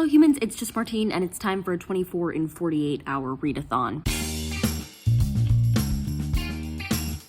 Hello humans, it's just Martine and it's time for a 24 in 48 hour readathon.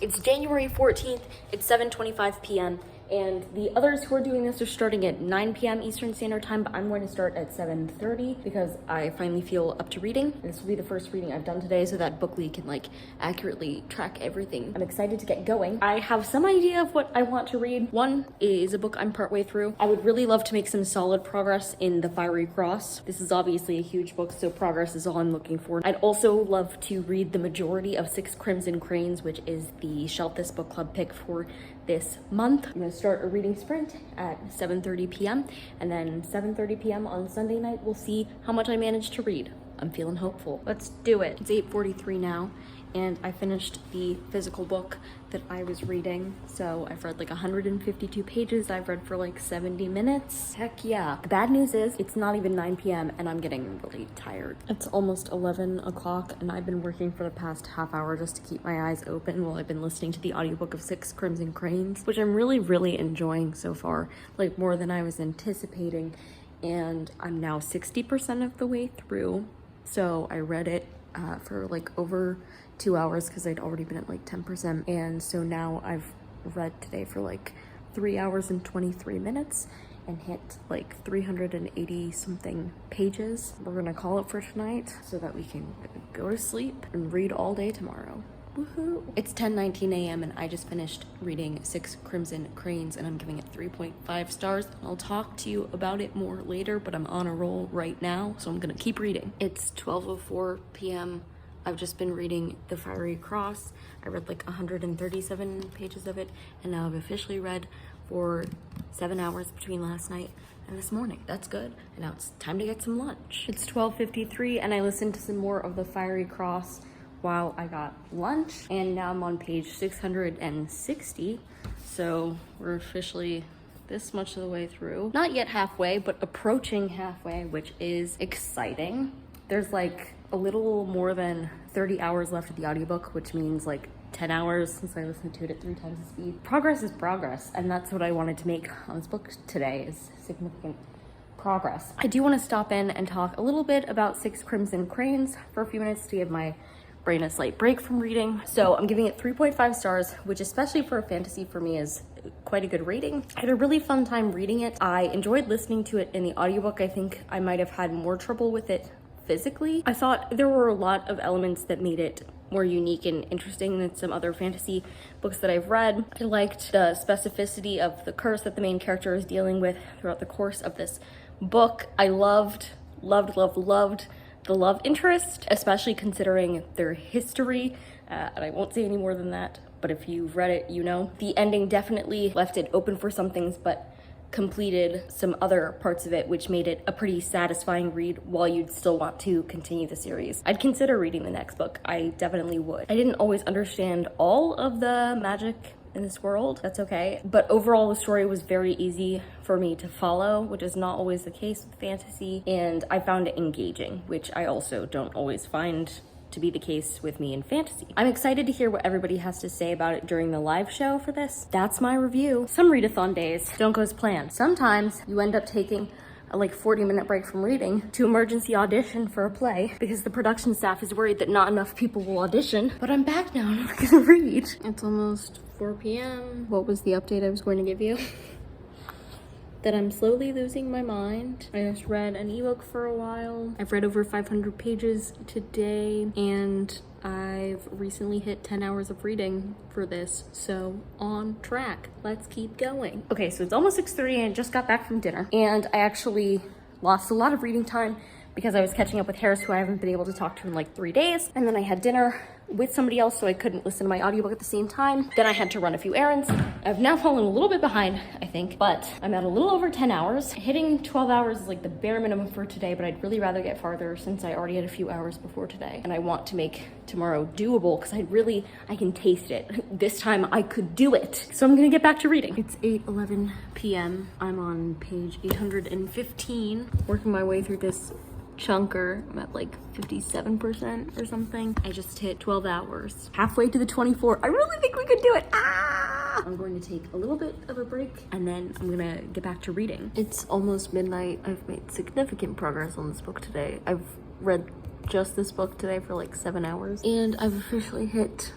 It's January 14th, it's 7:25 p.m. and the others who are doing this are starting at 9 p.m. Eastern Standard Time, but I'm going to start at 7:30 because I finally feel up to reading. This will be the first reading I've done today so that Bookly can like accurately track everything. I'm excited to get going. I have some idea of what I want to read. One is a book I'm partway through. I would really love to make some solid progress in The Fiery Cross. This is obviously a huge book, so progress is all I'm looking for. I'd also love to read the majority of Six Crimson Cranes, which is the Shelf This Book Club pick for this month. I'm gonna start a reading sprint at 7:30 p.m. and then 7:30 p.m. on Sunday night, we'll see how much I managed to read. I'm feeling hopeful. Let's do it. It's 8:43 now, and I finished the physical book that I was reading. So I've read like 152 pages. I've read for like 70 minutes. Heck yeah. The bad news is it's not even 9 p.m. and I'm getting really tired. It's almost 11 o'clock and I've been working for the past half hour just to keep my eyes open while I've been listening to the audiobook of Six Crimson Cranes, which I'm really enjoying so far, like more than I was anticipating. And I'm now 60% of the way through. So I read it for like over 2 hours because I'd already been at like 10%. And so now I've read today for like 3 hours and 23 minutes and hit like 380 something pages. We're gonna call it for tonight so that we can go to sleep and read all day tomorrow. Woohoo! It's 10:19 a.m. and I just finished reading Six Crimson Cranes and I'm giving it 3.5 stars. I'll talk to you about it more later, but I'm on a roll right now, so I'm gonna keep reading. It's 12:04 p.m. I've just been reading The Fiery Cross. I read like 137 pages of it, and now I've officially read for 7 hours between last night and this morning. That's good. And now it's time to get some lunch. It's 12:53 and I listened to some more of The Fiery Cross while I got lunch, and now I'm on page 660. So we're officially this much of the way through. Not yet halfway, but approaching halfway, which is exciting. There's like a little more than 30 hours left of the audiobook, which means like 10 hours since I listened to it at 3 times the speed. Progress is progress, and that's what I wanted to make on this book today, is significant progress. I do want to stop in and talk a little bit about Six Crimson Cranes for a few minutes to give my brain a slight break from reading. So I'm giving it 3.5 stars, which especially for a fantasy for me is quite a good rating. I had a really fun time reading it. I enjoyed listening to it in the audiobook. I think I might have had more trouble with it physically. I thought there were a lot of elements that made it more unique and interesting than some other fantasy books that I've read. I liked the specificity of the curse that the main character is dealing with throughout the course of this book. I loved the love interest, especially considering their history, and I won't say any more than that, but if you've read it, you know. The ending definitely left it open for some things, but completed some other parts of it, which made it a pretty satisfying read while you'd still want to continue the series. I'd consider reading the next book. I definitely would. I didn't always understand all of the magic in this world. That's okay. But overall, the story was very easy for me to follow, which is not always the case with fantasy. And I found it engaging, which I also don't always find to be the case with me in fantasy. I'm excited to hear what everybody has to say about it during the live show for this. That's my review. Some readathon days don't go as planned. Sometimes you end up taking a like 40-minute break from reading to emergency audition for a play because the production staff is worried that not enough people will audition. But I'm back now and I'm gonna read. It's almost 4 p.m. What was the update I was going to give you? That I'm slowly losing my mind. I just read an ebook for a while. I've read over 500 pages today, and I've recently hit 10 hours of reading for this, so on track. Let's keep going. Okay, so it's almost 6:30 and I just got back from dinner, and I actually lost a lot of reading time because I was catching up with Harris, who I haven't been able to talk to in like 3 days, and then I had dinner with somebody else, so I couldn't listen to my audiobook at the same time. Then I had to run a few errands. I've now fallen a little bit behind, I think, but I'm at a little over 10 hours. Hitting 12 hours is like the bare minimum for today, but I'd really rather get farther since I already had a few hours before today. And I want to make tomorrow doable because I can taste it. This time I could do it. So I'm gonna get back to reading. It's 8:11 p.m. I'm on page 815, working my way through this chunker. I'm at like 57% or something. I just hit 12 hours. Halfway to the 24. I really think we could do it. Ah! I'm going to take a little bit of a break and then I'm gonna get back to reading. It's almost midnight. I've made significant progress on this book today. I've read just this book today for like 7 hours and I've officially hit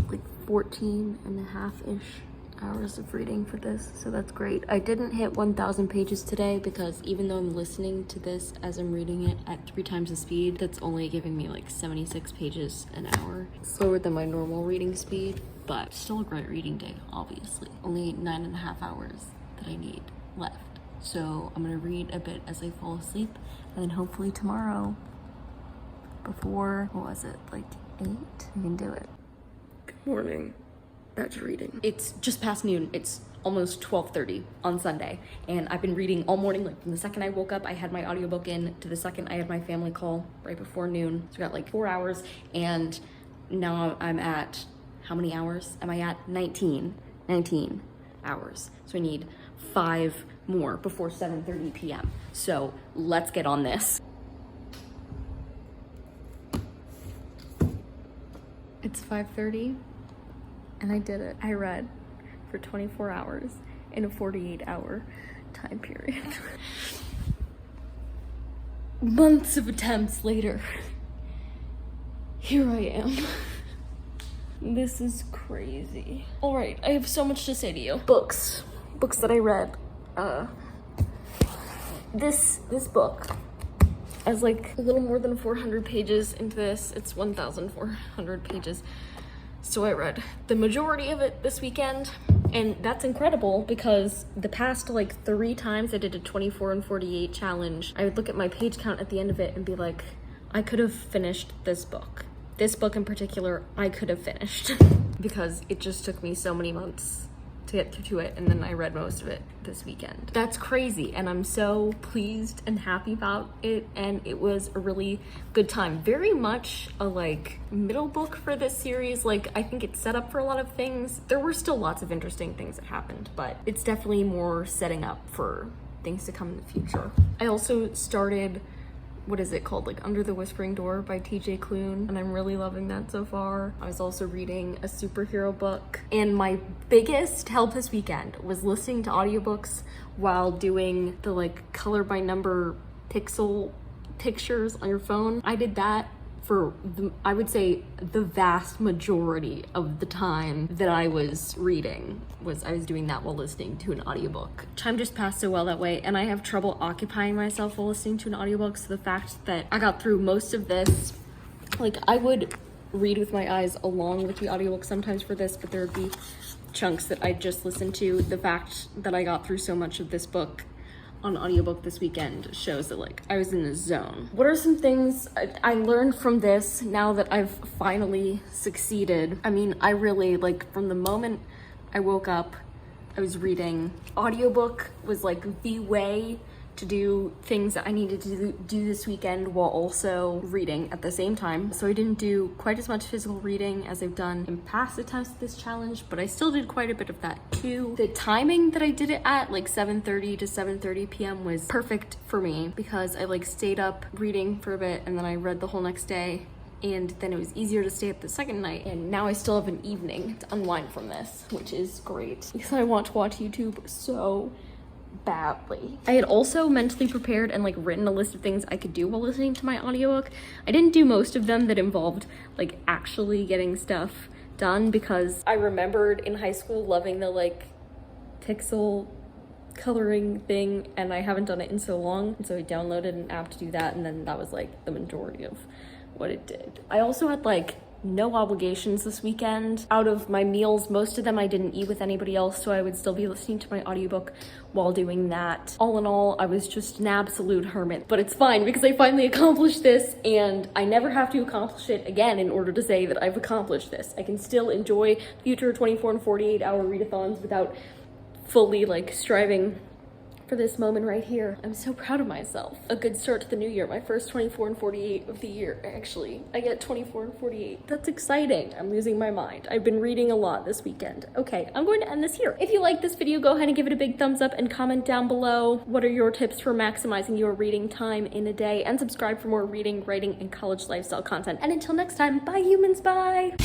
like 14 and a half-ish hours of reading for this, so that's great. I didn't hit 1,000 pages today because even though I'm listening to this as I'm reading it at 3 times the speed, that's only giving me like 76 pages an hour. Slower than my normal reading speed, but still a great reading day, obviously. Only 9.5 hours that I need left. So I'm gonna read a bit as I fall asleep, and then hopefully tomorrow before, what was it, like 8? I can do it. Good morning. Back to reading. It's just past noon. It's almost 12:30 on Sunday, and I've been reading all morning. Like from the second I woke up, I had my audiobook in, to the second I had my family call right before noon. So I got like 4 hours, and now I'm at, how many hours am I at? 19 hours. So I need 5 more before 7:30 p.m. So let's get on this. It's 5:30. And I did it. I read for 24 hours in a 48-hour time period. Months of attempts later, here I am. This is crazy. All right, I have so much to say to you. Books that I read. This book, I was like a little more than 400 pages into this. It's 1,400 pages. So I read the majority of it this weekend, and that's incredible because the past like 3 times I did a 24 and 48 challenge, I would look at my page count at the end of it and be like, I could have finished this book. This book in particular, I could have finished because it just took me so many months to get to it, and then I read most of it this weekend. That's crazy, and I'm so pleased and happy about it, and it was a really good time. Very much a like middle book for this series. Like I think it's set up for a lot of things. There were still lots of interesting things that happened, but it's definitely more setting up for things to come in the future. I also started, what is it called, like Under the Whispering Door by TJ Klune, and I'm really loving that so far. I was also reading a superhero book, and my biggest help this weekend was listening to audiobooks while doing the like color by number pixel pictures on your phone. I did that for I would say the vast majority of the time that I was reading. I was doing that while listening to an audiobook. Time just passed so well that way, and I have trouble occupying myself while listening to an audiobook, so the fact that I got through most of this, like I would read with my eyes along with the audiobook sometimes for this, but there would be chunks that I just listened to. The fact that I got through so much of this book on audiobook this weekend shows that like I was in the zone. What are some things I learned from this now that I've finally succeeded? I mean, I really, like, from the moment I woke up, I was reading. Audiobook was like the way to do things that I needed to do this weekend while also reading at the same time. So I didn't do quite as much physical reading as I've done in past attempts at this challenge, but I still did quite a bit of that too. The timing that I did it at, like 7:30 to 7:30 p.m. was perfect for me because I like stayed up reading for a bit and then I read the whole next day, and then it was easier to stay up the second night, and now I still have an evening to unwind from this, which is great because I want to watch YouTube so badly. I had also mentally prepared and like written a list of things I could do while listening to my audiobook. I didn't do most of them that involved like actually getting stuff done because I remembered in high school loving the like pixel coloring thing, and I haven't done it in so long, and so I downloaded an app to do that, and then that was like the majority of what it did. I also had like no obligations this weekend. Out of my meals, most of them I didn't eat with anybody else, so I would still be listening to my audiobook while doing that. All in all, I was just an absolute hermit, but it's fine because I finally accomplished this, and I never have to accomplish it again in order to say that I've accomplished this. I can still enjoy future 24 and 48 hour readathons without fully like striving for this moment right here. I'm so proud of myself. A good start to the new year. My first 24 and 48 of the year, actually. I get 24 and 48. That's exciting. I'm losing my mind. I've been reading a lot this weekend. Okay, I'm going to end this here. If you like this video, go ahead and give it a big thumbs up and comment down below. What are your tips for maximizing your reading time in a day? And subscribe for more reading, writing, and college lifestyle content. And until next time, bye humans, bye!